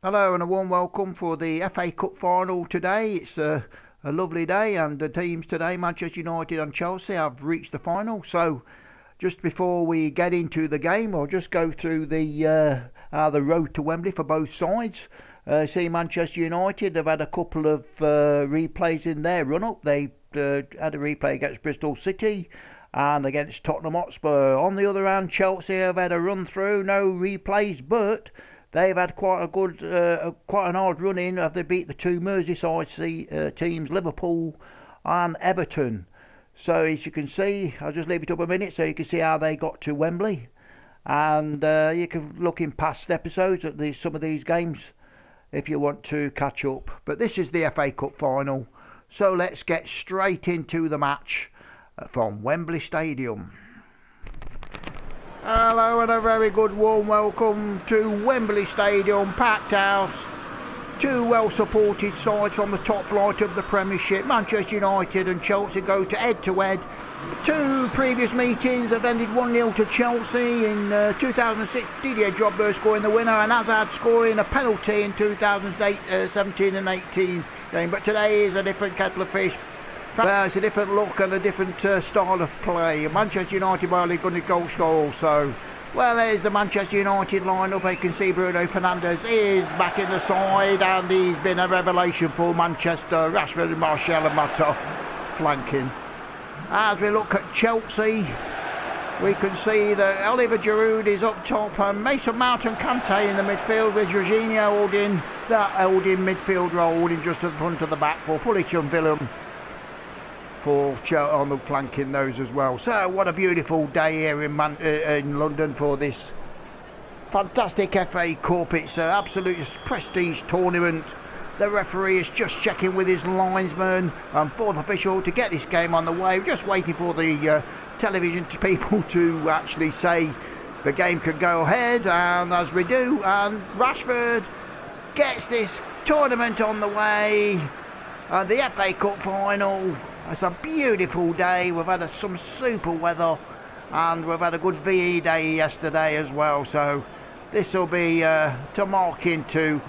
Hello and a warm welcome for the FA Cup final today. It's a lovely day, and the teams today, Manchester United and Chelsea, have reached the final. So just before we get into the game, I'll just go through the road to Wembley for both sides. See, Manchester United have had a couple of replays in their run-up. They had a replay against Bristol City and against Tottenham Hotspur. On the other hand, Chelsea have had a run-through, no replays, but they've had quite an hard run in. They beat the two Merseyside teams, Liverpool and Everton. So as you can see, I'll just leave it up a minute so you can see how they got to Wembley. And you can look in past episodes at some of these games if you want to catch up. But this is the FA Cup final. So let's get straight into the match from Wembley Stadium. Hello and a very good warm welcome to Wembley Stadium, packed house. Two well supported sides from the top flight of the Premiership. Manchester United and Chelsea go to head. Two previous meetings have ended 1-0 to Chelsea. In 2006, Didier Drogba scoring the winner and Hazard scoring a penalty in 2017 and 18 game. But today is a different kettle of fish. Well, it's a different look and a different style of play. Manchester United by Ole Gunnar Solskjaer also. Well, there's the Manchester United lineup. You can see Bruno Fernandes is back in the side, and he's been a revelation for Manchester. Rashford and Martial and Mata flanking. As we look at Chelsea, we can see that Oliver Giroud is up top and Mason Mount and Kante in the midfield, with Jorginho holding midfield role, holding just at the front of the back for Pulisic and Willem on the flanking those as well. So what a beautiful day here in London for this fantastic FA Cup. It's an absolute prestige tournament. The referee is just checking with his linesman and fourth official to get this game on the way. We're just waiting for the television people to actually say the game can go ahead, and as we do, and Rashford gets this tournament on the way. The FA Cup final. It's a beautiful day. We've had some super weather, and we've had a good VE day yesterday as well. So this will be to mark into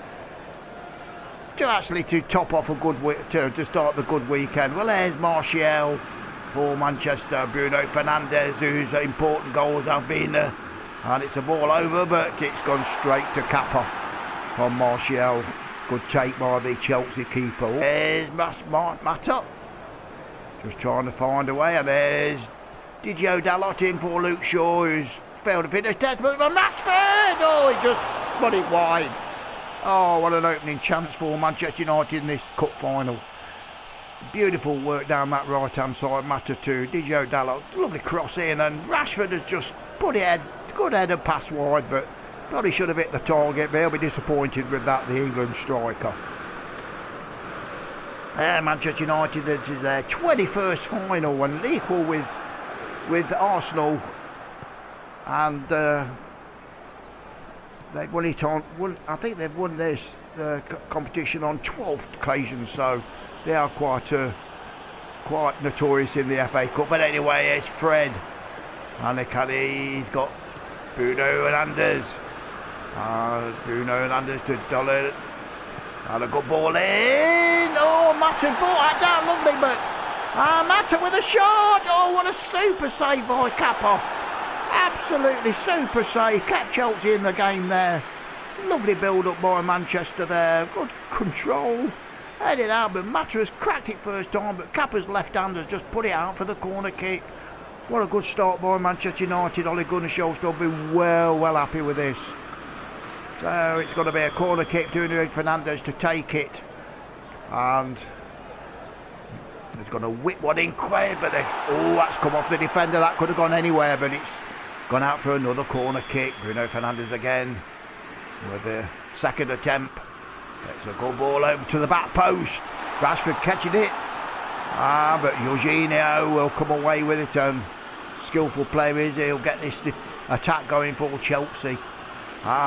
to top off a good to start the good weekend. Well, there's Martial for Manchester, Bruno Fernandes, whose important goals have been, and it's a ball over, but it's gone straight to Kappa from Martial. Good take by the Chelsea keeper. There's Mata. Just trying to find a way, and there's Didio Dalot in for Luke Shaw, who's failed to finish test, but Rashford! Oh, he just put it wide. Oh, what an opening chance for Manchester United in this cup final. Beautiful work down that right-hand side, Mata to Didio Dalot. Lovely cross in, and Rashford has just put it good header pass wide, but probably should have hit the target, but he'll be disappointed with that, the England striker. Manchester United, this is their 21st final and equal with Arsenal, and they've won it on. I think they've won this competition on 12 occasions, so they are quite notorious in the FA Cup. But anyway, it's Fred, and he's got Bruno Fernandes. Bruno Fernandes to Dollar. And a good ball in. Oh, Mata's brought that down lovely, but Mata with a shot. Oh, what a super save by Kappa. Absolutely super save. Kept Chelsea in the game there. Lovely build-up by Manchester there. Good control. Headed out, but Mata has cracked it first time, but Kappa's left hand has just put it out for the corner kick. What a good start by Manchester United. Ole Gunnar Solskjaer will be well happy with this. So it's going to be a corner kick, Bruno Fernandes to take it, and he's going to whip one in quick, but that's come off the defender. That could have gone anywhere, but it's gone out for another corner kick. Bruno Fernandes again with the second attempt. It's a good ball over to the back post. Rashford catching it, but Jorginho will come away with it, and skillful player is he'll get this attack going for Chelsea.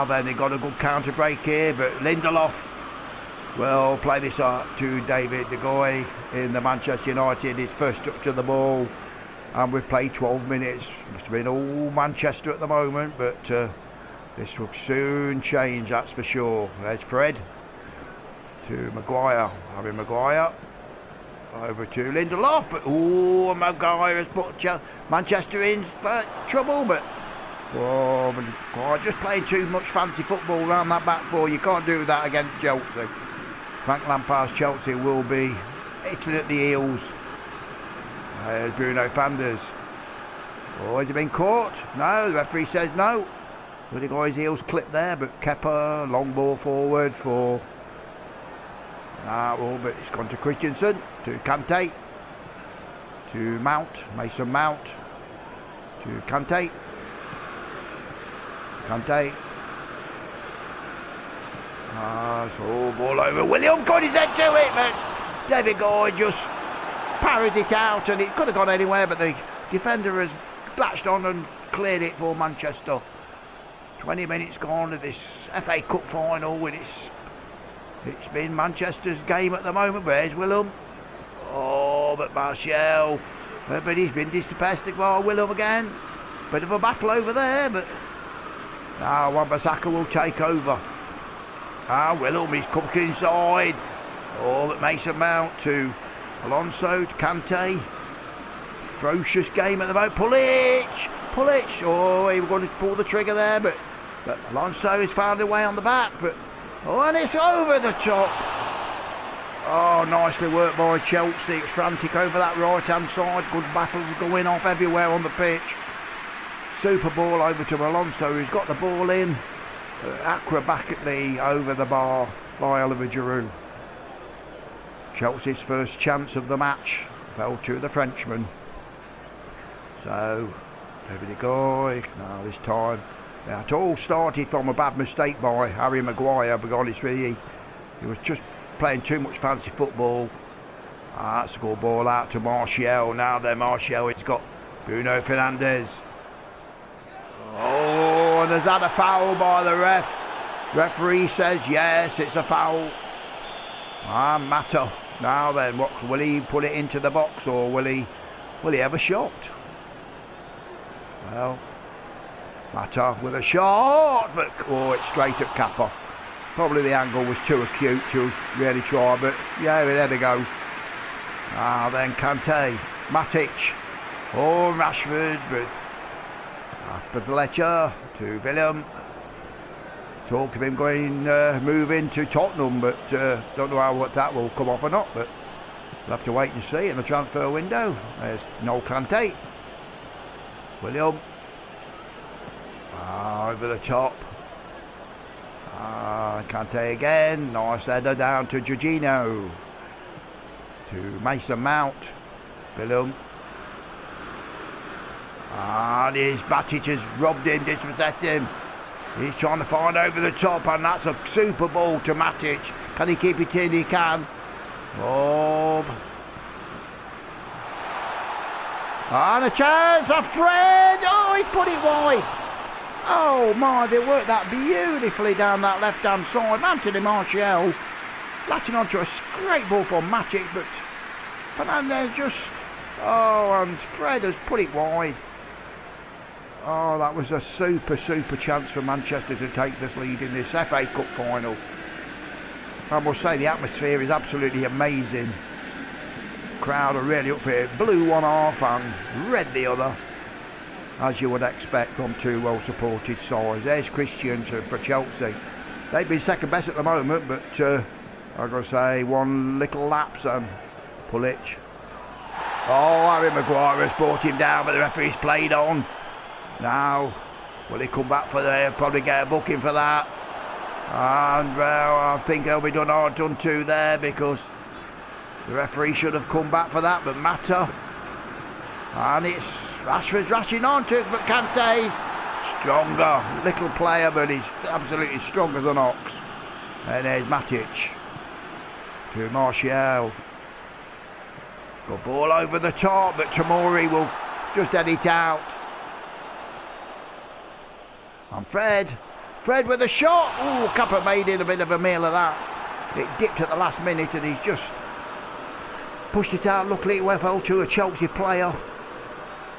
Then they got a good counter break here, but Lindelof will play this out to David De Gea in the Manchester United, his first touch of the ball, and we've played 12 minutes. Must have been all Manchester at the moment, but This will soon change, that's for sure. There's Fred to Maguire. Harry Maguire. Over to Lindelof, but Maguire has put Manchester in for trouble, but Maguire just playing too much fancy football around that back four. You can't do that against Chelsea. Frank Lampard's Chelsea will be hitting at the heels. There's Bruno Fernandes. Oh, has he been caught? No, the referee says no. But he got his heels clipped there, but Kepa, long ball forward for... but it's gone to Christensen, to Kante, to Mount, Mason Mount, to Kante, so ball over, William got his head to it, but David Goy just parried it out, and it could have gone anywhere, but the defender has latched on and cleared it for Manchester. 20 minutes gone of this FA Cup final, and it's been Manchester's game at the moment. Where's Willem? Oh, but Martial. But he's been disappointed by Willem again. Bit of a battle over there, but now Wan-Bissaka will take over. Willem, he's come inside. Oh, but Mason Mount to Alonso, to Kante. Ferocious game at the moment. Pulisic. Oh, he was going to pull the trigger there, but Alonso has found a way on the back. But and it's over the top. Oh, nicely worked by Chelsea. It's frantic over that right-hand side. Good battles going off everywhere on the pitch. Super ball over to Alonso, who's got the ball in acrobatically over the bar by Oliver Giroud. Chelsea's first chance of the match fell to the Frenchman. So, over the guy. Now this time, it all started from a bad mistake by Harry Maguire. But honestly, he was just playing too much fancy football. That's a good ball out to Martial. Now then, Martial has got Bruno Fernandes. Oh, and has had a foul by the ref. Referee says yes, it's a foul. Mata. Now then, what will he put it into the box, or will he have a shot? Well, Mata with a shot, but it's straight at Kepa. Probably the angle was too acute to really try, but yeah, there they go. Then Kante, Matic, Rashford, but after Fletcher to Willem. Talk of him going moving to Tottenham, but don't know what that will come off or not, but we'll have to wait and see in the transfer window. There's no Kante. William. Over the top. Kante again. Nice header down to Jorginho. To Mason Mount. William. His Matic has robbed him, dispossessed him. He's trying to find over the top, and that's a super ball to Matic. Can he keep it in? He can. And a chance of Fred. He's put it wide. Oh my, they worked that beautifully down that left-hand side. Anthony Martial latching onto a great ball from Matic, but Fernandes just... and Fred has put it wide. That was a super chance for Manchester to take this lead in this FA Cup final. I must say the atmosphere is absolutely amazing. Crowd are really up for it. Blue one half and red the other, as you would expect from two well supported sides. There's Christian for Chelsea. They've been second best at the moment, but I've got to say one little lapse and Pulisic. Harry Maguire has brought him down, but the referee's played on. Now, will he come back for there? Probably get a booking for that. And well, I think they'll be done hard done to there, because the referee should have come back for that, but Mata. And it's Rashford's rushing on to it, but Kante, stronger. Little player, but he's absolutely strong as an ox. And there's Matic. To Martial. Good ball over the top, but Tomori will just head it out. And Fred with a shot. Kepa made it a bit of a meal of that. It dipped at the last minute, and he's just pushed it out. Luckily it fell to a Chelsea player.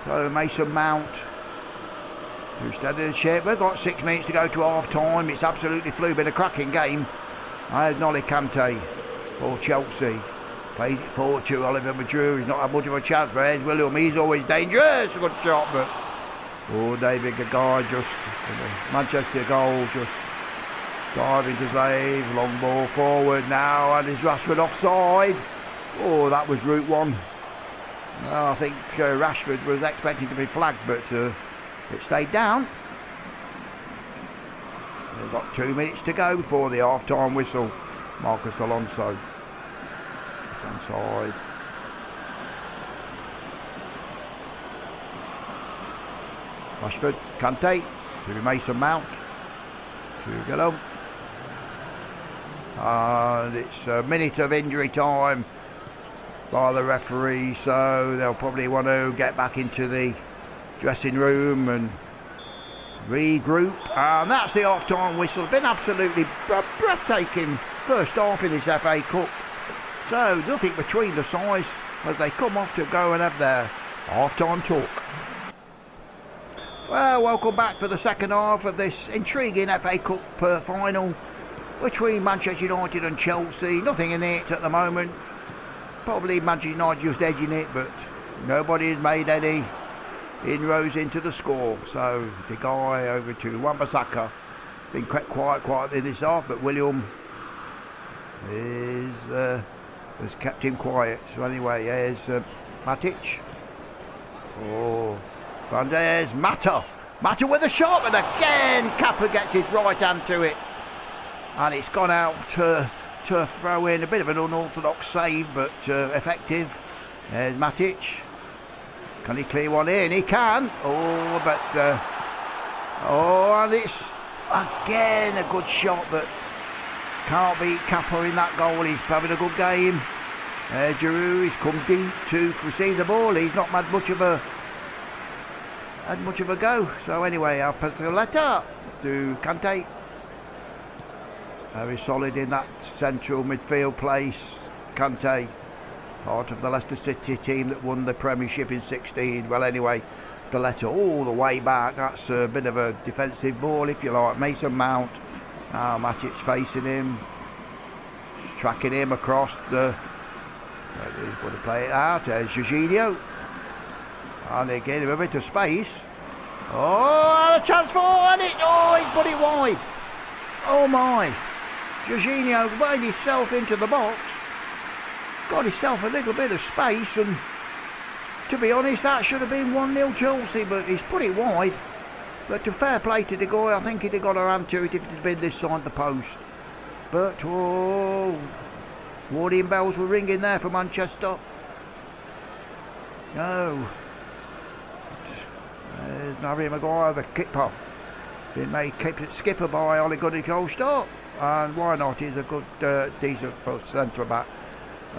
So Mason Mount To steady the ship. We've got 6 minutes to go to half time. It's absolutely flew. Been a cracking game. There's Nolly Kante for Chelsea. Played it forward to Oliver Madru. He's not had much of a chance, but there's William. He's always dangerous. A good shot, but David Gagai just Manchester goal, just diving to save. Long ball forward now, and is Rashford offside? Oh, that was route one. Well, I think Rashford was expecting to be flagged, but it stayed down. They've got 2 minutes to go before the half-time whistle. Marcus Alonso. Left-hand side. Rashford, Kante, to Mason Mount, to Gillum. And it's a minute of injury time by the referee, so they'll probably want to get back into the dressing room and regroup. And that's the half-time whistle. Been absolutely breathtaking first half in this FA Cup. So nothing between the sides as they come off to go and have their half-time talk. Well, welcome back for the second half of this intriguing FA Cup final between Manchester United and Chelsea. Nothing in it at the moment. Probably Manchester United just edging it, but nobody has made any inroads into the score. So the guy over to Wan-Bissaka. Been quite quiet in this half, but William has kept him quiet. So anyway, here's Matic. Oh, Bandes, Mata with a shot, and again Kappa gets his right hand to it, and it's gone out to throw in. A bit of an unorthodox save, but effective. There's Matic. Can he clear one in? He can. Oh, but and it's again a good shot, but can't beat Kappa in that goal. He's having a good game. Giroud, he's come deep to receive the ball. He's not had much of a go. So anyway, I'll pass the letter to Kante. Very solid in that central midfield place. Kante, part of the Leicester City team that won the Premiership in 16. Well, anyway, the letter all the way back. That's a bit of a defensive ball, if you like. Mason Mount. Now Matic facing him, tracking him across the. He's going to play it out. There's Jorginho. And they gave him a bit of space. Oh, and a chance for it. Oh, he's put it wide. Oh my. Jorginho made himself into the box. Got himself a little bit of space, and to be honest, that should have been 1-0 Chelsea, but he's put it wide. But to fair play to the guy, I think he'd have got a hand to it if it had been this side the post. But, oh, warning bells were ringing there for Manchester. No. There's Harry Maguire, the keeper. Been made skipper by Ole Gunnar Solskjaer. And why not? He's a good, decent centre back.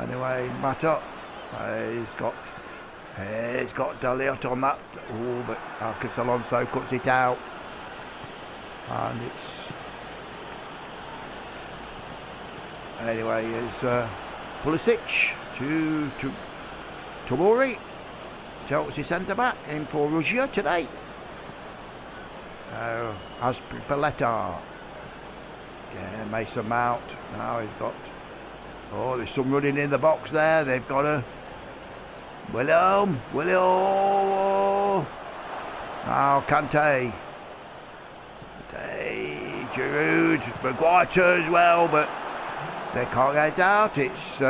Anyway, Mata. He's got Daliot on that. Oh, but Marcus Alonso cuts it out. And it's. Anyway, it's Pulisic to Tomori. Chelsea centre back in for Russia today. As Paletta. Yeah, Mason Mount. Now he's got. Oh, there's some running in the box there. They've got a. William. Now Kante. Giroud. Maguire turns well, but they can't get it out. It's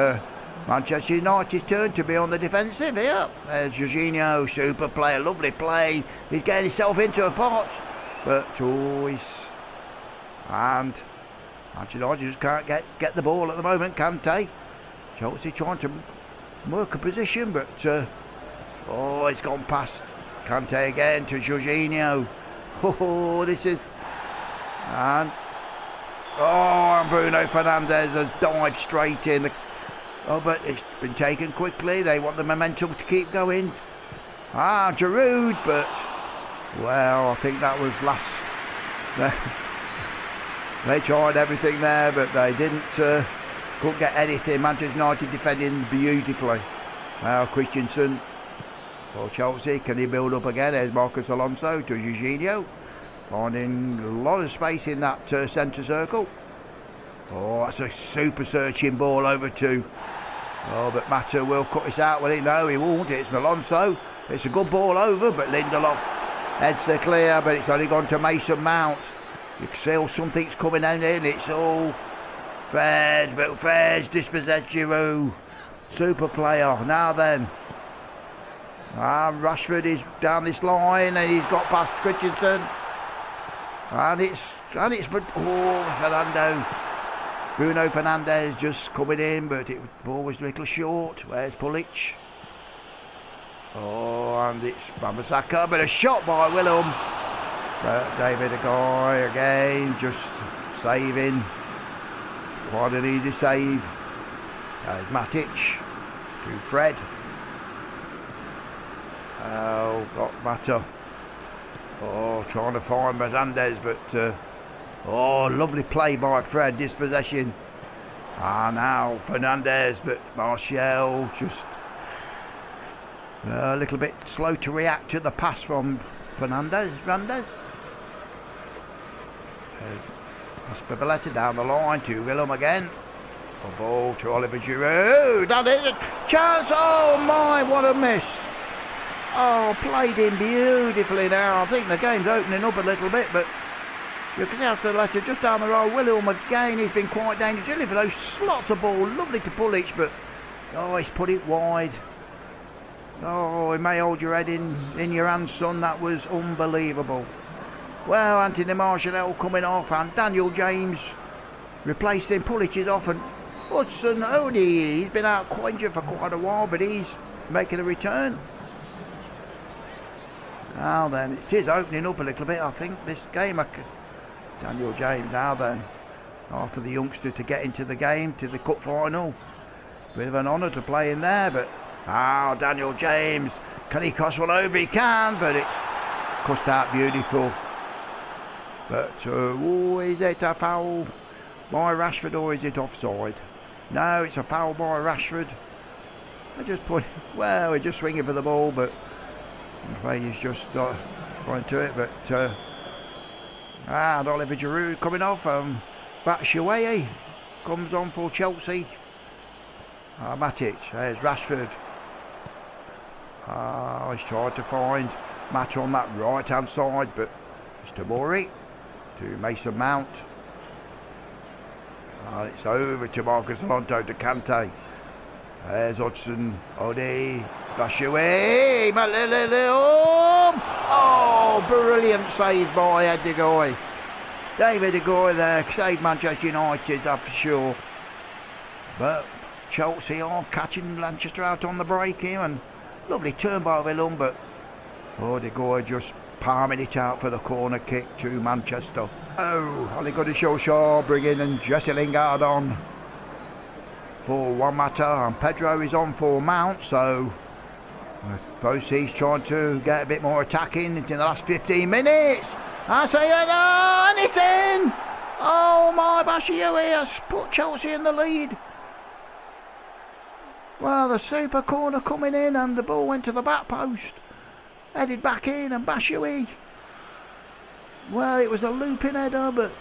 Manchester United's turn to be on the defensive here. There's Jorginho, super player, lovely play. He's getting himself into a pot, but and Manchester United just can't get the ball at the moment. Kante. Chelsea trying to work a position, but it's gone past Kante again to Jorginho. Oh, this is and Bruno Fernandes has dived straight in. But it's been taken quickly. They want the momentum to keep going. Giroud, but well, I think that was last. They tried everything there, but they didn't. Couldn't get anything. Manchester United defending beautifully. Now Christensen for Chelsea. Can he build up again? There's Marcus Alonso to Jorginho. finding a lot of space in that centre circle. Oh, that's a super searching ball over to. Oh, but Mata will cut this out, will he? No, he won't. It's Alonso. It's a good ball over, but Lindelof heads the clear, but it's only gone to Mason Mount. You can see something's coming down in. It's all Fred, but Fred's dispossessed Giroud. Super player. Now then. Rashford is down this line and he's got past Christensen. And it's Fernando. Bruno Fernandes just coming in, but the ball was a little short. Where's Pulisic? Oh, and it's Wan-Bissaka, but a shot by Willem. But David Agoy again, just saving. Quite an easy save. There's Matic to Fred. Oh, got Mata. Oh, trying to find Fernandes, but oh, lovely play by Fred, dispossession. Now Fernandes, but Martial just a little bit slow to react to the pass from Fernandes. Aspavelletta down the line to Willem again. A ball to Oliver Giroud. That is a chance. Oh my, what a miss. Oh, played in beautifully now. I think the game's opening up a little bit, but you can see Aspavelletta just down the road. Willem again, he's been quite dangerous. Really for those slots of ball. Lovely to Pulisic, but oh, he's put it wide. Oh, it may hold your head in your hands, son. That was unbelievable. Well, Anthony Martial coming off, and Daniel James replaced him. Pulisic is off, and Hudson Odoi, he's been out quite injured for quite a while, but he's making a return. Now then, it is opening up a little bit, I think, this game. Daniel James now then, after the youngster to get into the game, to the cup final. Bit of an honour to play in there, but Daniel James, can he cross one over? He can, but it's cussed out beautiful. But is it a foul by Rashford or is it offside? No, it's a foul by Rashford. We're just swinging for the ball, but I'm afraid he's just not going to it. But and Oliver Giroud coming off. Batshuayi comes on for Chelsea. Matic, there's Rashford. He's tried to find Matt on that right hand side, but it's Tomori to Mason Mount. It's over to Marcus Alonso to Kante. There's Hudson Odoi, Batshuayi, oh, brilliant save by Ed De Goey. David De Goey there, saved Manchester United, that's for sure. But Chelsea are catching Manchester out on the break here, and lovely turn by Willem, but De Goey just palming it out for the corner kick to Manchester. Oh, Oli Goodishaw bringing and Jesse Lingard on for Juan Mata, and Pedro is on for Mount, so I suppose he's trying to get a bit more attacking into the last 15 minutes. I say anything! Oh my, Batshuayi has put Chelsea in the lead. Well, the super corner coming in and the ball went to the back post. Headed back in, and Batshuayi, well, it was a looping header, but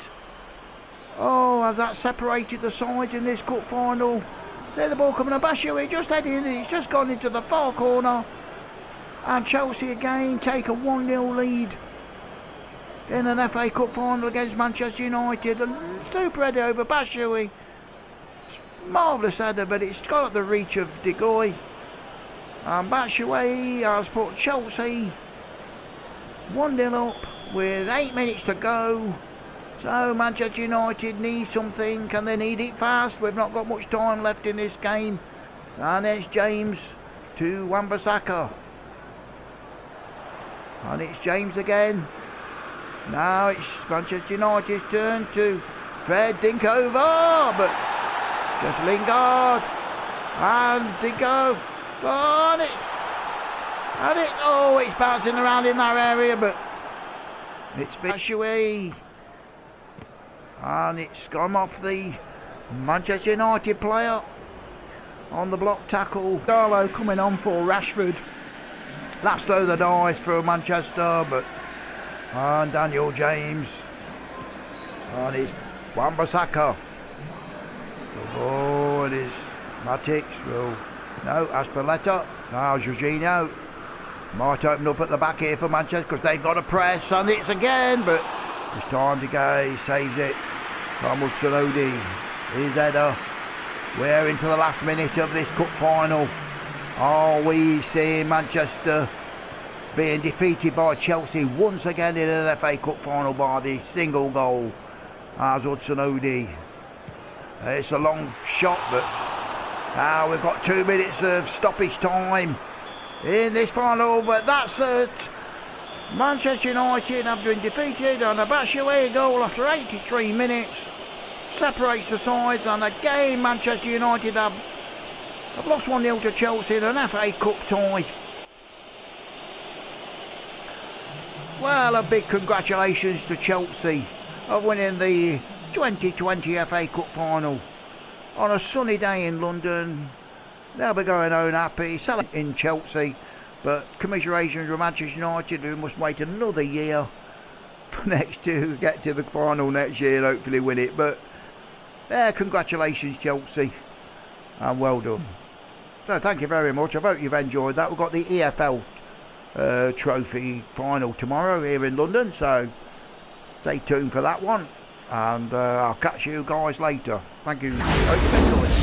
has that separated the sides in this cup final? See the ball coming on, Batshuayi just heading in, and it's just gone into the far corner, and Chelsea again take a 1-0 lead in an FA Cup final against Manchester United. A super header over Batshuayi. Marvellous header, but it's got at the reach of De Goey. And Batshuayi has put Chelsea 1-0 up with 8 minutes to go. So Manchester United need something, and they need it fast. We've not got much time left in this game. And it's James to Wan-Bissaka. And it's James again. Now it's Manchester United's turn to Fred dink over, but just Lingard and De Goey. It's bouncing around in that area, but it's Batshuayi, and it's gone off the Manchester United player on the block tackle. Darlow coming on for Rashford. That's throw the dice for Manchester, but And Daniel James. And it's Wan-Bissaka. Oh, it is Matic. Well, no, Aspileta. Now Jorginho. Might open up at the back here for Manchester because they've got a press, and it's again, but it's time to go. He saves it. From Hudson-Odoi. His header. We're into the last minute of this cup final. Are we seeing Manchester being defeated by Chelsea once again in an FA Cup final by the single goal as Hudson-Odoi? It's a long shot, but now we've got 2 minutes of stoppage time in this final, but that's it. Manchester United have been defeated on a Batshuayi goal after 83 minutes. Separates the sides, and again Manchester United have lost 1-0 to Chelsea in an FA Cup tie. Well, a big congratulations to Chelsea of winning the 2020 FA Cup final on a sunny day in London. They'll be going home happy, selling in Chelsea, but commiserations with Manchester United, who must wait another year for next to get to the final next year and hopefully win it. But yeah, congratulations Chelsea, and well done. So thank you very much. I hope you've enjoyed that. We've got the EFL trophy final tomorrow here in London, so stay tuned for that one, and I'll catch you guys later. Thank you. Hope you've enjoyed.